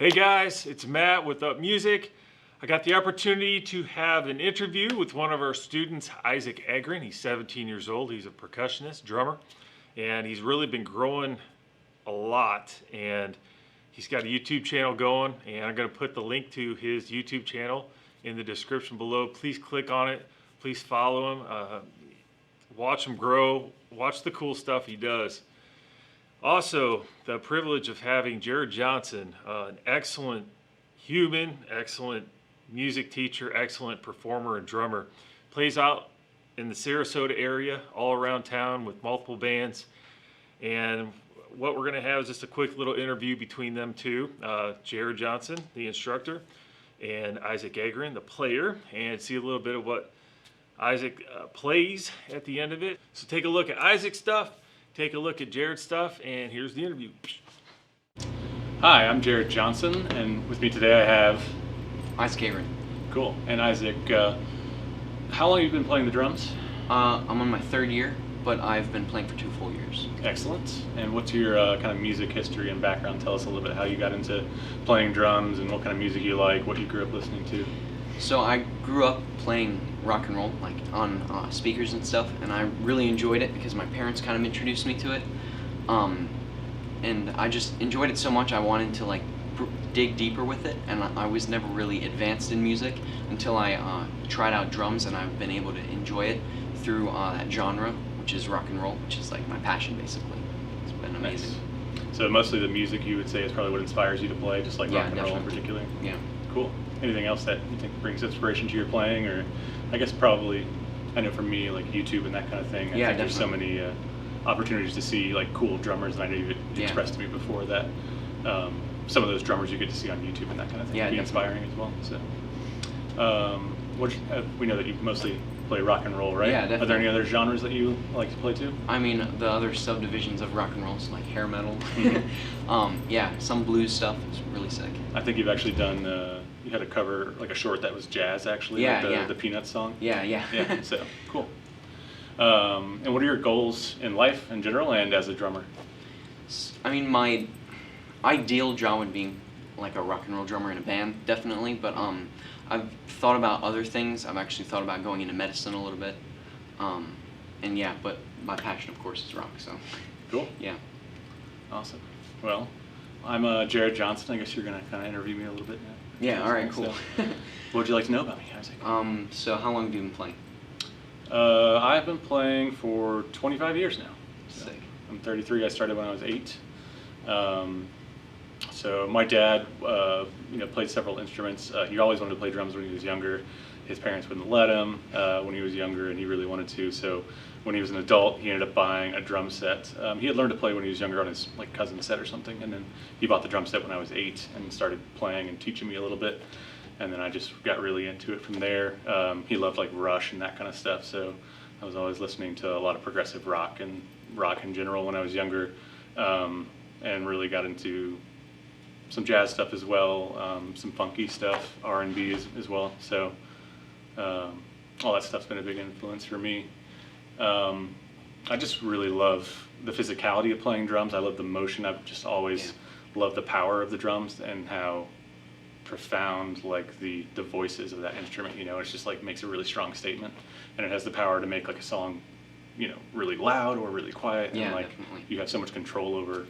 Hey guys, it's Matt with Up Music. I got the opportunity to have an interview with one of our students, Agren. He's 17 years old. He's a percussionist, drummer, and he's really been growing a lot. And he's got a YouTube channel going, and I'm going to put the link to his YouTube channel in the description below. Please click on it. Please follow him. Watch him grow. Watch the cool stuff he does. Also, the privilege of having Jared Johnson, an excellent human, excellent music teacher, excellent performer and drummer. Plays out in the Sarasota area, all around town with multiple bands. And what we're going to have is just a quick little interview between them two, Jared Johnson, the instructor, and Agren, the player, and see a little bit of what Isaac plays at the end of it. So take a look at Isaac's stuff. Take a look at Jared's stuff, and here's the interview. Hi, I'm Jared Johnson, and with me today I have Agren. Cool. And Isaac, how long have you been playing the drums? I'm on my third year, but I've been playing for 2 full years. Excellent. And what's your kind of music history and background? Tell us a little bit how you got into playing drums and what kind of music you like, what you grew up listening to. So I grew up playing rock and roll, like on speakers and stuff, and I really enjoyed it because my parents kind of introduced me to it. And I just enjoyed it so much I wanted to like dig deeper with it, and I was never really advanced in music until I tried out drums, and I've been able to enjoy it through that genre, which is rock and roll, which is like my passion basically. It's been amazing. Nice. So mostly the music you would say is probably what inspires you to play, just like rock and roll in particular? Yeah. Cool. Anything else that you think brings inspiration to your playing, or I guess probably, I know for me, like YouTube and that kind of thing, I think there's so many opportunities to see like cool drummers, and I know you expressed to me before that some of those drummers you get to see on YouTube and that kind of thing can be inspiring as well. So, we know that you mostly play rock and roll, right? Yeah, definitely. Are there any other genres that you like to play too? I mean, the other subdivisions of rock and roll, so like hair metal. Yeah, some blues stuff is really sick. I think you've actually done, you had a cover, like a short that was jazz actually, like the Peanuts song. Yeah. So, cool. And what are your goals in life in general and as a drummer? I mean, my ideal job would be like a rock and roll drummer in a band, definitely, but I've thought about other things. I've actually thought about going into medicine a little bit. And yeah, but my passion, of course, is rock, so. Cool. Yeah. Awesome. Well, I'm Jared Johnson. I guess you're going to kind of interview me a little bit now. Yeah, all right, cool. So, what would you like to know about me, Isaac? So how long have you been playing? I've been playing for 25 years now. So Sick. I'm 33. I started when I was 8. So my dad, played several instruments. He always wanted to play drums when he was younger. His parents wouldn't let him when he was younger, and he really wanted to. So when he was an adult, he ended up buying a drum set. He had learned to play when he was younger on his cousin's set or something, and then he bought the drum set when I was 8 and started playing and teaching me a little bit. And then I just got really into it from there. He loved like Rush and that kind of stuff, so I was always listening to a lot of progressive rock and rock in general when I was younger, and really got into some jazz stuff as well, some funky stuff, R&B as well. So all that stuff's been a big influence for me. I just really love the physicality of playing drums. I love the motion. I've just always loved the power of the drums and how profound like the voices of that instrument, it's just like makes a really strong statement, and it has the power to make like a song, really loud or really quiet, and definitely. You have so much control over.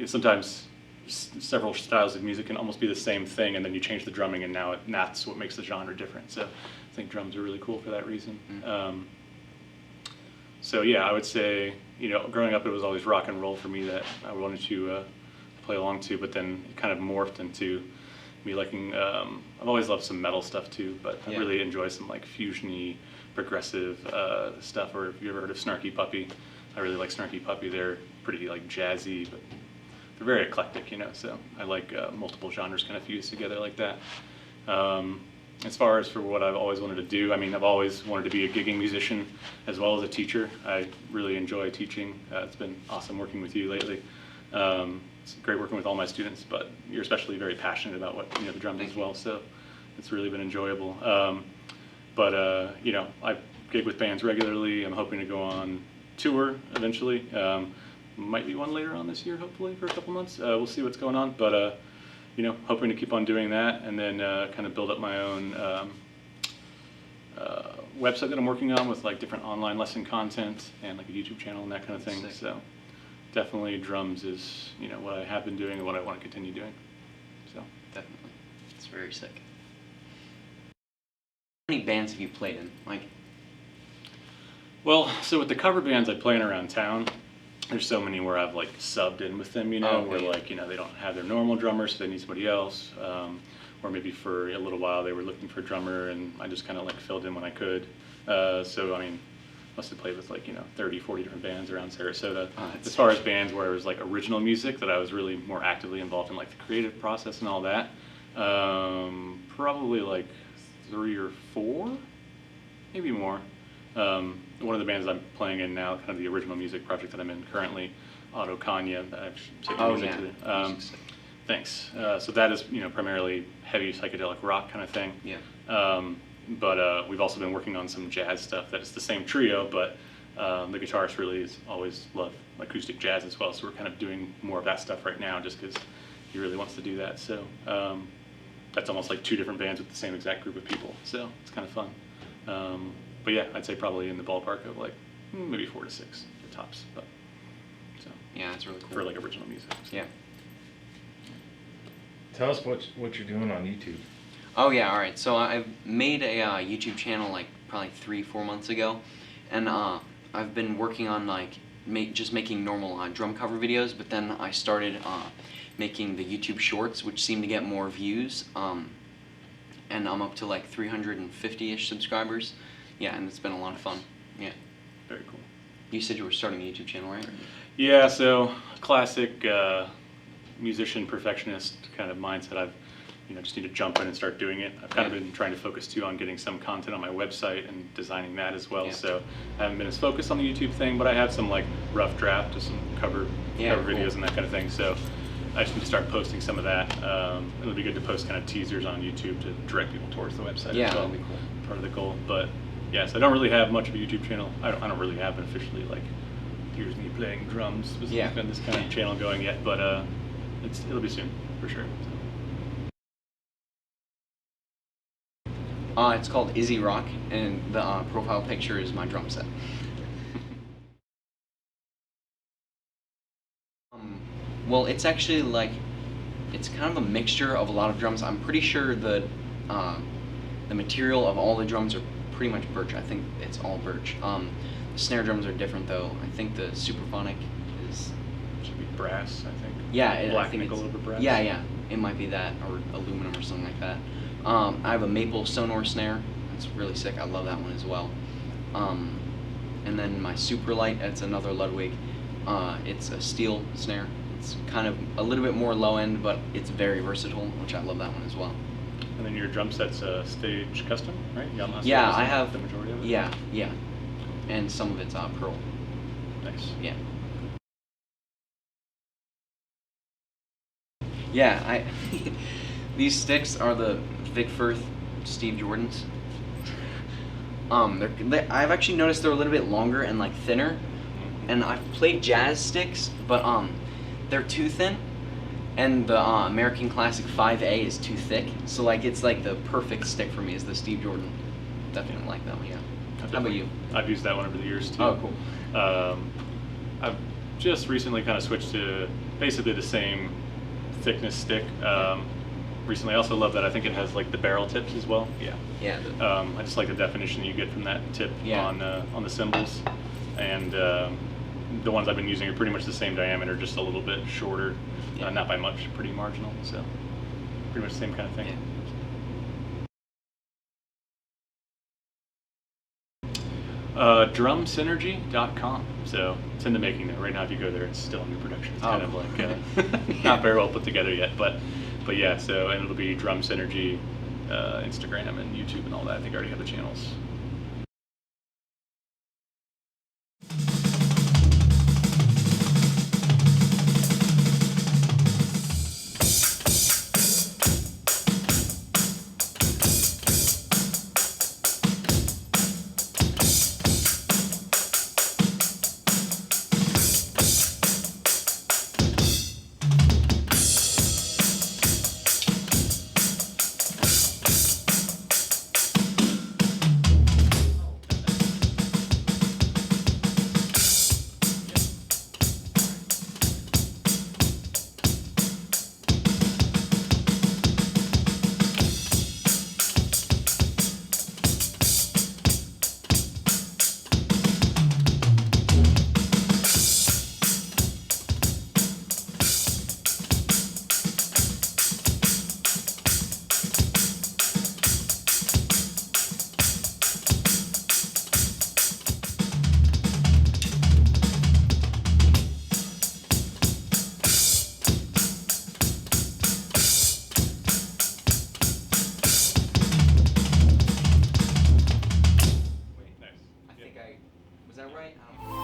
Sometimes several styles of music can almost be the same thing, and then you change the drumming, and now that's what makes the genre different. So I think drums are really cool for that reason. So yeah, I would say, growing up it was always rock and roll for me that I wanted to play along to, but then it kind of morphed into me liking, I've always loved some metal stuff too, but I really enjoy some like fusion-y, progressive stuff. Or if you ever heard of Snarky Puppy, I really like Snarky Puppy. They're pretty like jazzy, but they're very eclectic, so I like multiple genres kind of fused together like that. As far as for what I've always wanted to do, I mean, I've always wanted to be a gigging musician as well as a teacher. I really enjoy teaching. It's been awesome working with you lately. It's great working with all my students, but you're especially very passionate about what the drums as well, so it's really been enjoyable. I gig with bands regularly. I'm hoping to go on tour eventually. Might be one later on this year, hopefully, for a couple months. We'll see what's going on, but hoping to keep on doing that, and then kind of build up my own website that I'm working on with like different online lesson content and like a YouTube channel and that kind of thing. Sick. So definitely drums is what I have been doing and what I want to continue doing. So Definitely. It's very sick. How many bands have you played in? well, so with the cover bands I play in around town, there's so many where I've like subbed in with them, where like they don't have their normal drummer, so they need somebody else. Or maybe for a little while they were looking for a drummer and I just kind of like filled in when I could. So I mean, must have played with like 30, 40 different bands around Sarasota. As far as bands where it was like original music that I was really more actively involved in like the creative process and all that, probably like 3 or 4, maybe more. One of the bands I'm playing in now, kind of the original music project that I'm in currently, Auto Kanya, that I've taken music to. Thanks. So that is, primarily heavy psychedelic rock kind of thing. Yeah. But we've also been working on some jazz stuff that is the same trio, but the guitarist really has always loved acoustic jazz as well. So we're kind of doing more of that stuff right now just because he really wants to do that. So that's almost like 2 different bands with the same exact group of people. So it's kind of fun. But yeah, I'd say probably in the ballpark of like maybe 4 to 6 at tops. But so Yeah, that's really cool. for like original music. So. Yeah. Tell us what you're doing on YouTube. Oh yeah, all right. So I've made a YouTube channel like probably 3-4 months ago, and I've been working on like just making normal drum cover videos. But then I started making the YouTube Shorts, which seem to get more views, and I'm up to like 350-ish subscribers. Yeah, and it's been a lot of fun. Yeah. Very cool. You said you were starting a YouTube channel, right? Yeah. So classic musician perfectionist kind of mindset. I've just need to jump in and start doing it. I've kind of been trying to focus too on getting some content on my website and designing that as well. Yeah. So I haven't been as focused on the YouTube thing, but I have some like rough draft of some cover videos and that kind of thing. So I just need to start posting some of that. It'll be good to post kind of teasers on YouTube to direct people towards the website as well. That'd be cool. Part of the goal. But yes, I don't really have much of a YouTube channel. I don't really have an officially like here's me playing drums on this kind of channel going yet, but it'll be soon for sure. It's called IZZY Rock, and the profile picture is my drum set. Well, it's actually like, it's kind of a mixture of a lot of drums. I'm pretty sure the material of all the drums are pretty much birch. I think it's all birch. The snare drums are different though. I think the Superphonic should be brass, I think. Yeah, black I think nickel it's, over brass. Yeah, it might be that, or aluminum or something like that. I have a maple Sonor snare. It's really sick. I love that one as well. And then my Superlight, it's another Ludwig. It's a steel snare. It's kind of a little bit more low end, but it's very versatile, which I love that one as well. And then your drum set's stage custom, right? Yamaha Yeah, Stage, I have the majority of it. Yeah, and some of it's Pearl. Nice. Yeah. Yeah, these sticks are the Vic Firth Steve Jordans. I've actually noticed they're a little bit longer and like thinner, and I've played jazz sticks, but they're too thin, and the American Classic 5A is too thick. So like it's like the perfect stick for me is the Steve Jordan. Definitely like that one. Yeah. How about you? I've used that one over the years too. Oh, cool. I've just recently kind of switched to basically the same thickness stick. Recently, I also love that I think it has like the barrel tips as well. Yeah. Yeah. I just like the definition you get from that tip on the cymbals, and the ones I've been using are pretty much the same diameter, just a little bit shorter, not by much, pretty marginal. So pretty much the same kind of thing. Yeah. Drumsynergy.com. So it's in the making though. Right now, if you go there, it's still in new production. It's kind of like not very well put together yet, but yeah. So and it'll be Drum Synergy, Instagram and YouTube and all that. I think I already have the channels. that right? I don't know.